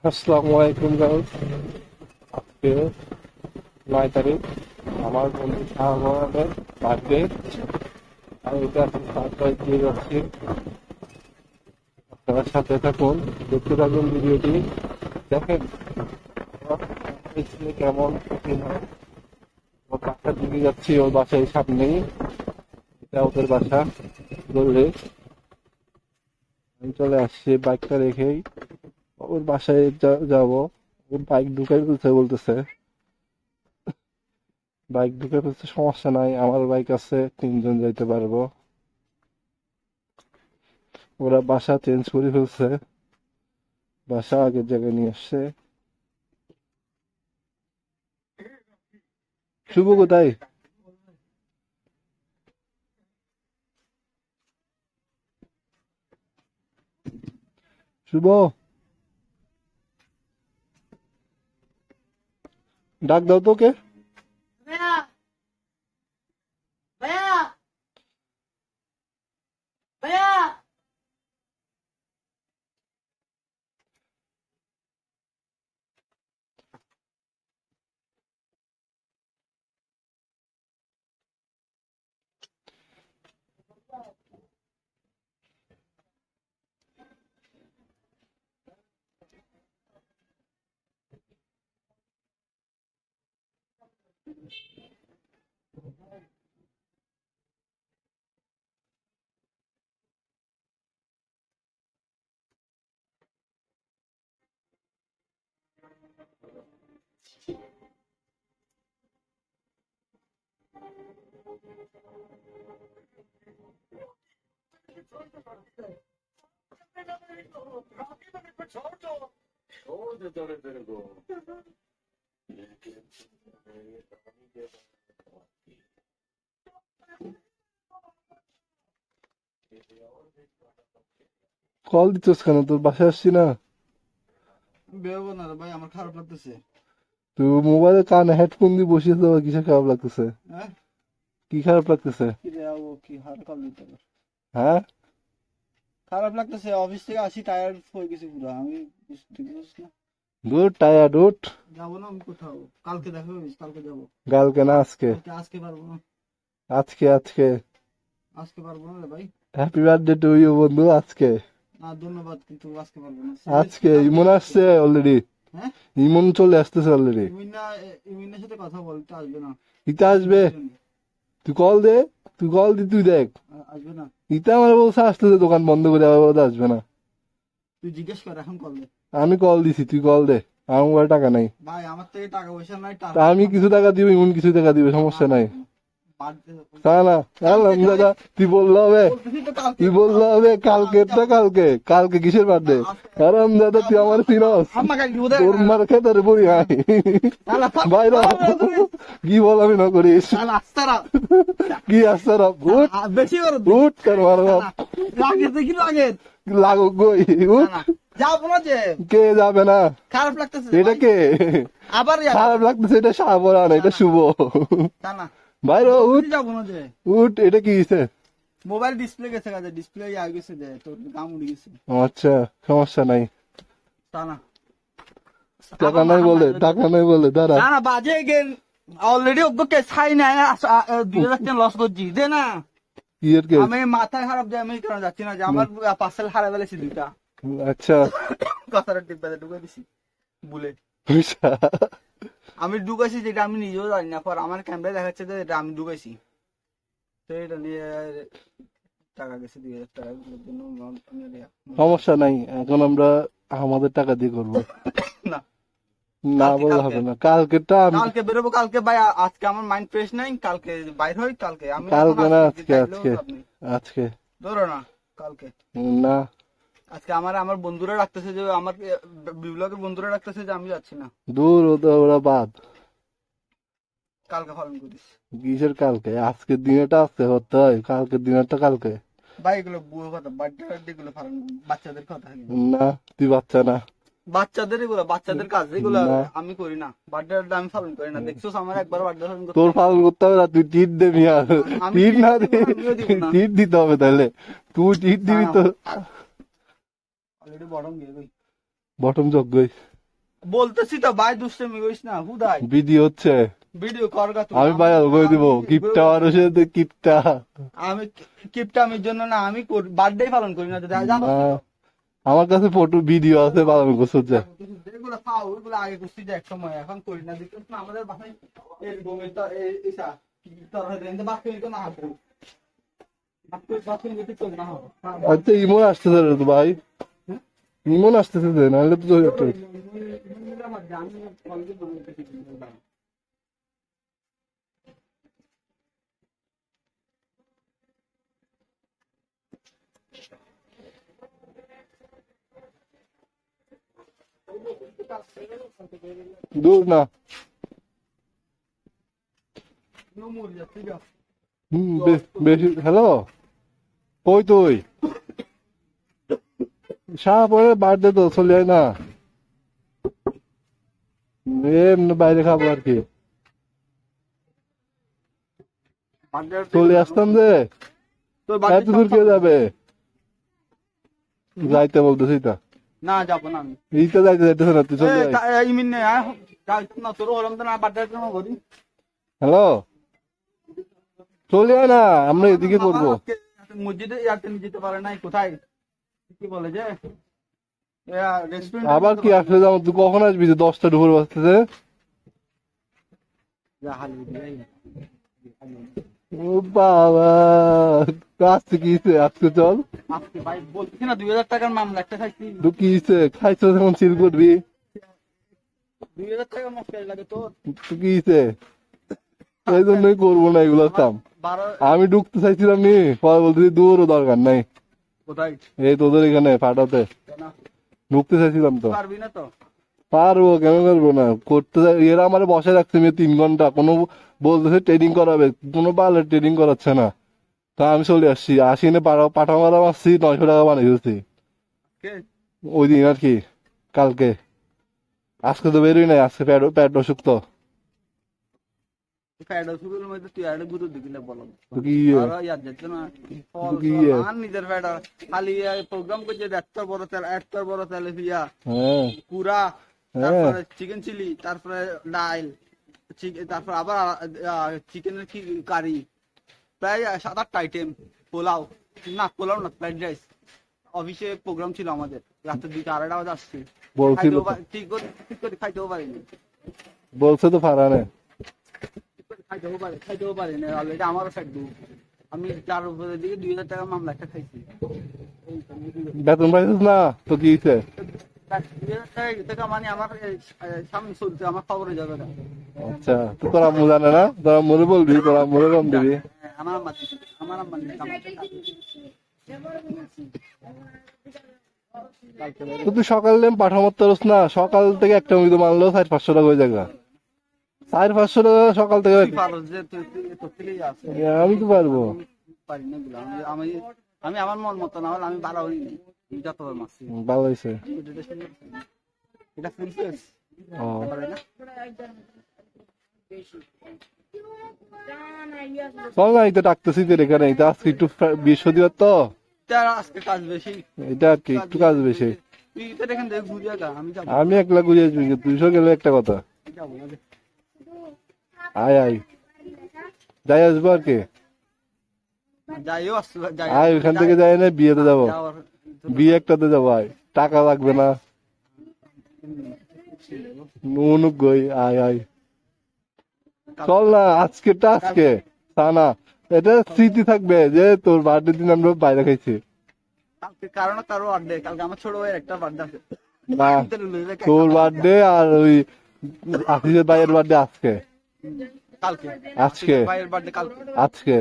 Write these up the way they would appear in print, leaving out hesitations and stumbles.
আসসালামু আলাইকুম গাইস। আজকে 9 তারিখ, আমার বন্ধু শাহজাহানের বার্থডে। আমি এটা সারপ্রাইজ দিয়ে যাচ্ছি। আপনারা সাথে থাকুন, দেখতে থাকুন ভিডিওটি। দেখেন কেমন কি হয়। ওর বাসার দিকে যাচ্ছি, ওর বাসায় সামনেই, এটা ওদের বাসা। ধরে আমি চলে আসছি বাইকটা রেখেই ওর বাসায় যাবো। ওর বাইক ঢুকাই বলতেছে বাইক ঢুকে ফেলছে, সমস্যা নাই, আমার বাইক আছে, 3 জন যাইতে পারবো। ওরা বাসা চেঞ্জ করে ফেলছে, বাসা আগের জায়গায় নিয়ে আসছে। শুভ কোথায়? শুভ, ডাক দাও তোকে। ভাইয়া ভাইয়া ভাইয়া কল দিতেছ কেন? তোর বাসায় আসছি না। বেরোবো না রে ভাই, আমার খারাপ লাগতেছে। তুই মোবাইলে কানে হেডফোন দিয়ে বসিয়ে তো কিসে খারাপ লাগতেছে? হ্যাঁ, কি খারাপ লাগতেছে? কি রে ও কি হার কল দিতে হবে? হ্যাঁ, খারাপ লাগতেছে, অফিস থেকে আসি টায়ার্ড হয়ে গেছি পুরো আমি। বুঝছিস না, গুড টায়ার্ড উঠ। যাবো না আমি কোথাও, কালকে দেখা হইস, কালকে যাবো। কালকে না, আজকে। আজকে পারবো না, আজকে আজকে আজকে পারবো না রে ভাই। হ্যাপি বার্থডে টু ইউ বন্ধু। আজকে না ধন্যবাদ, কিন্তু আজকে পারবো না। আজকে ইমন আসছে অলরেডি। হ্যাঁ, ইমন চলে আসতেছে অলরেডি। ইমিনের সাথে কথা বলতে আসবে না। ইতা আসবে, তুই কল দে, তুই দেখ। আসবে না, ইতা আমার বলছে আসতেছে, দোকান বন্ধ করে আবার বলতে আসবে না। তুই জিজ্ঞেস কর, এখন কল দে। আমি কল দিছি, তুই কল দে। আমার মোবাইলে টাকা নাই। ভাই আমার থেকে টাকা পয়সা নাই, তা আমি কিছু টাকা দিব, ইমন কিছু টাকা দিবে, সমস্যা নাই। তা না, আলাম দাদা, তুই বললে হবে, তুই বললে হবে কালকেরটা কালকে। কালকে কিসের বার্থডে? আরাম দাদা, তুই আমার চিনস? তোর মার খেতে বলি আই বাইরে কি বল, আমি না করিস কি আস্তার উঠ বেশি করে উঠ কার মার লাগে দেখি লাগে লাগো গই উঠ। যাবো না যে, কে যাবে না? খারাপ লাগতেছে এটা কে আবার খারাপ লাগতেছে? এটা সাবরা না, এটা শুভ। না বাইরে উঠ যাবো না যে, উঠ। এটা কি হয়েছে? মোবাইল ডিসপ্লে গেছে কাজে, ডিসপ্লে আগে গেছে যে, তোর দাম উড়ে গেছে। আচ্ছা, সমস্যা নাই। তা না টাকা নাই বলে, টাকা নাই বলে দাঁড়া। না বাজে গেল অলরেডি ওকে ছাই নাই 2000 লস করছি দে না। কি এর কে? আমি মাথায় খারাপ যে আমি কেন যাচ্ছি না, যে আমার পার্সেল হারা ফেলেছি দুইটা। আচ্ছা, কথাটা টিপে ঢুকে দিছি বলে পয়সা আমি ঢুকাইছি, যেটা আমি নিজেও জানি না, পর আমার ক্যামেরায় দেখাচ্ছে যে এটা আমি ঢুকাইছি। তো এটা নিয়ে টাকা গেছে 2000 টাকা সমস্যা নাই, এখন আমরা আমাদের টাকা দিয়ে করবো। না না কালকে, বললে কালকে। হবে না। কালকেটা আমি কালকে বেরোবো, কালকে ভাই আজকে আমার মাইন্ড ফ্রেশ নাই, কালকে বাইর হই। কালকে আমি কালকে না, আজকে আজকে ধরো না কালকে। না, আজকে আমার বন্ধুরা রাখতেছে যে, আমার বিপ্লবের বন্ধুরা রাখতেছে যে আমি যাচ্ছি না। দূর ওরা বাদ। কালকে পালন করিস কিসের কালকে? আজকের দিনেটা আজকে হতে হয়, কালকের দিনেরটা কালকে। ভাই, এগুলো বুয়ো কথা, বার্থডে গুলো পালন, বাচ্চাদের কথা না, তুই বাচ্চা না। বাচ্চাদের এগুলো, বাচ্চাদের কাজ এগুলো না। আমি করি না। বার্থডে আমি পালন করি না। দেখছো আমার একবার বার্থডে পালন করতে তোর পালন করতে হবে না, তুই টিট দেবি। আর আমি টিট না দিব না, আমিও দিব না। টিট দিতে হবে তাহলে। তুই টিট দিবি তো। অলরেডি বড় গিয়ে ভাই। বটম যোগ্যই। বলতেছি তো ভাই, দুষ্টামি করিস না হুদাই। ভিডিও হচ্ছে, ভিডিও কর গা তুই। আমি ভাইরাল করে দিব কিপটা মানুষের কিপটা। আমি কিপটা আমির জন্য না, আমি বার্থডে পালন করি না, জানো না, আমার কাছে ফটো ভিডিও আছে পালন করছে। যেগুলো খাও ওইগুলো আগে করছি যে এক সময়, এখন করি না। দেখতেছ না আমাদের বাসায় এরকম এইসা বাথরুম তো না আসবো, বাথরুম যদি চল না হবে। আচ্ছা ইমন আসতেছে রে তো ভাই, ইমন আসতেছে যে, নাহলে তো দূর না। বেশি হ্যালো, কই তুই? পরে বার্থডে তো চলে যায় না, এমনি বাইরে খাবো আর কি। চলে আসতাম যে, তোর এত দূর কে যাবে? যাইতে বলতেছি তা, না যাবো না আমি। এইটা যাইতে যাইতেছে না, তুই চলে যাই। ইমিন নে যাইতাম না, তোর হলাম তো না বার্থডে জন্য করি। হ্যালো, চলে আয় না, আমরা এদিকে করবো। মসজিদে ইয়াতে যেতে পারে নাই, কোথায় কি বলে যে রেস্টুরেন্ট। আবার কি আসলে যাবো? তুই কখন আসবি? যে 10টা দুপুর বাজতেছে। ও বাবা, আজকে কি হইছে? আজকে চল। আজকে ভাই বলছি না 2000 টাকার মামলা একটা খাইছি। তুই কি হইছে? খাইছো যখন চিল করবি। 2000 টাকা মস্কারি লাগে তোর। তুই কি হইছে? এই জন্যই করবো না এগুলো কাম। 12 আমি ঢুকতে চাইছিলাম নি, পরে বলতেছি দূরও দরকার নাই, কোথায় এই তোদের এখানে ফাটাতে না ঢুকতে চাইছিলাম তো। পারবি না তো। পারবো, কেন পারবো না? এরা আমার বসে রাখছে 3 ঘন্টা, কোনো বলতেছে ট্রেনিং করাবে, কোনো বালে ট্রেনিং করাচ্ছে না। তা আমি চলে আসছি, আসি না পাঠা মারা মারছি, 900 টাকা বানিয়ে দিচ্ছি কে ওই দিন আর কি, কালকে। আজকে তো বেরোই নাই, আজকে প্যাড অসুখ তো। ফ্যাড শুরুর মধ্যে তুই একটা গুরু দিলে বলো তো কি আর ইয়াদ যাচ্ছে না। কি আর নিজের ফ্যাড খালি প্রোগ্রাম করছে, এত বড় তেল, এত বড় তেলে পিয়া হ্যাঁ পুরা, তারপরে চিকেন চিলি, তারপরে ডাল, তারপর আবার চিকেনের কি কারি, প্রায় 7-8টা আইটেম, পোলাও, না পোলাও না, ফ্রাইড রাইস। অফিসে প্রোগ্রাম ছিল আমাদের, রাত্রে 2টা-2:30 বাজে আসছি। বলছিল তো, ঠিক করে খাইতেও পারিনি, বলছে তো ফারানে। খাইতেও পারিনি, অলরেডি আমারও ফ্যাট দু। আমি তার উপরে দিকে 2000 টাকা মামলা একটা খাইছি। বেতন পাইছিস না তো কি হয়েছে? 2000 টাকা মানে আমার সামনে চলছে, আমার খবরে যাবে না। আচ্ছা, তো তোর আম্মু জানে না? তোর আম্মুরে বলবি, তোর আম্মুরে কম দিবি। আমার আম্মা তো তুই সকালে পাঠামত তরস না, সকাল থেকে একটা মুড়ি মানলেও 400-500 টাকা হয়ে যাবে। 400-500 টাকা সকাল থেকে। আমি তো পারবো। পারি না এগুলো। আমি আমার মন মতো না হলে আমি ভালো হইনি, আমি যতবার মারছি। ভালো হয়েছে। এটা প্রিন্সেস ও, পারে না। চল না, এটা ডাকতেছি তোর এখানে, এটা আজকে একটু বৃহস্পতিবার তো, তার আজকে কাজ বেশি, এটা আর কি একটু কাজ বেশি। তুই তো এখান থেকে ঘুরে গা, আমি যাবো। আমি একলা ঘুরে আসবি, 200 গেলে একটা কথা। যাবো না রে। আয় আয়, যাই আসবো আর কি। যাইও আসতে যাই, আয়, ওইখান থেকে যাই না, বিয়েতে যাবো, যাওয়ার বিয়ে একটাতে যাবো। আয়, টাকা লাগবে না, নুনুক গই। আয় আয়, চল না, আজকেটা আজকে না, এটা স্মৃতি থাকবে যে তোর বার্থডে দিন আমরা বাইরে খাইছি। কালকে কারণ কারো বার্থডে, কালকে আমার ছোট ভাইয়ের একটা বার্থডে আছে। না, তোর বার্থডে আর ওই আশিসের ভাইয়ের বার্থডে আজকে। কালকে আজকে ভাইয়ের বার্থডে কালকে আজকে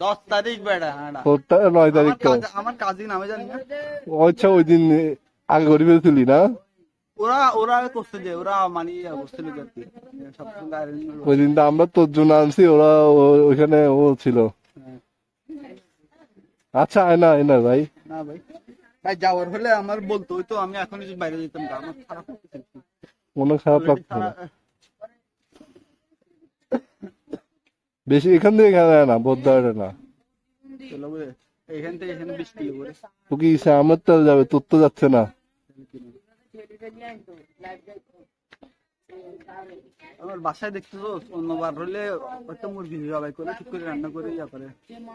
10 তারিখ বেড়া। তোরটা 9 তারিখ তো। আমার কাজিন, আমি জানি না। আচ্ছা, ওই দিন আগে করে ফেলছিলি না? ওরা করছে যে, ওরা মানি বসছিল আর কি সবসময় আয়োজন। ওই দিনটা আমরা তোর জন্য আনছি, ওরা ওইখানে ও ছিল। আচ্ছা, আয় না, আয় না ভাই। না ভাই, ভাই যাওয়ার হলে আমার বলতো, ওই তো আমি এখনই যদি বাইরে যেতাম না, আমার খারাপ লাগছে। মনে খারাপ লাগতো না বেশি, এখান থেকে এখানে না, বোধহয় না। চলো বুঝে, এখান থেকে এখানে 20 কিলো করে। তো কি আমার তো যাবে, তোর তো যাচ্ছে না। আমার বাসায় দেখতেছো অন্যবার হলে হয়তো মুরগি জবাই করে ঠিক করে রান্না করে ইয়া করে।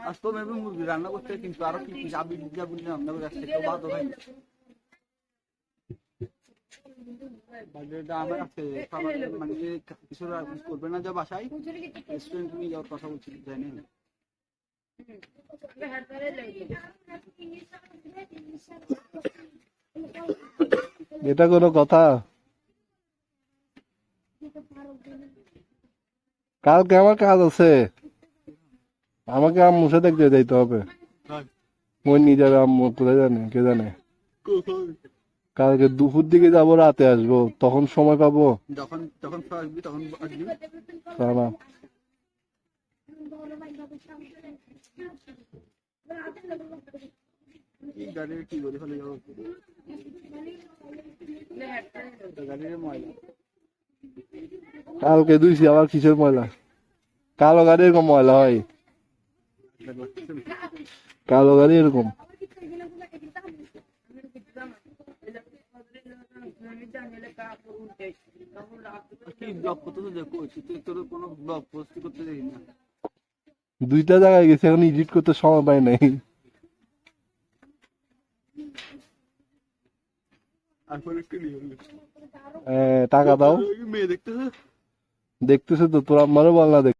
আজ তো মেবি মুরগি রান্না করতে কিন্তু আরো কি কি যাবি যাবি রান্না করে আসছে কেউ বাদ হয়। বাজেটটা আমার আছে খাবার মানে কিছু করবে না যা বাসায় রেস্টুরেন্ট নিয়ে যাওয়ার কথা বলছি জানি না। এটা কোনো কথা? কালকে আমার কাজ আছে, আমাকে আম্মুর সাথে দেখতে যাইতে হবে। ওই নিয়ে যাবে আম্মু, কোথায় জানে, কে জানে। কালকে দুপুর দিকে যাবো, রাতে আসবো, তখন সময় পাবো? যখন যখন আসবি তখন আসবি। না, কি গাড়ির কি করে ফেলে যাবো গাড়ির ময়লা। কালকে ধুইছি, আবার কিসের ময়লা? কালো গাড়ি এরকম ময়লা হয়? কালো গাড়ি এরকম? কি ব্লগ করতেছো দেখো, তুই তোর কোনো ব্লগ পোস্ট করতে দেখি না। 2টা জায়গায় গেছি, এখন এডিট করতে সময় পাই নাই। আর পরে একটু নিয়ে টাকা দাও। মেয়ে দেখতেছো দেখতেছে তো, তোর আমারও বল না।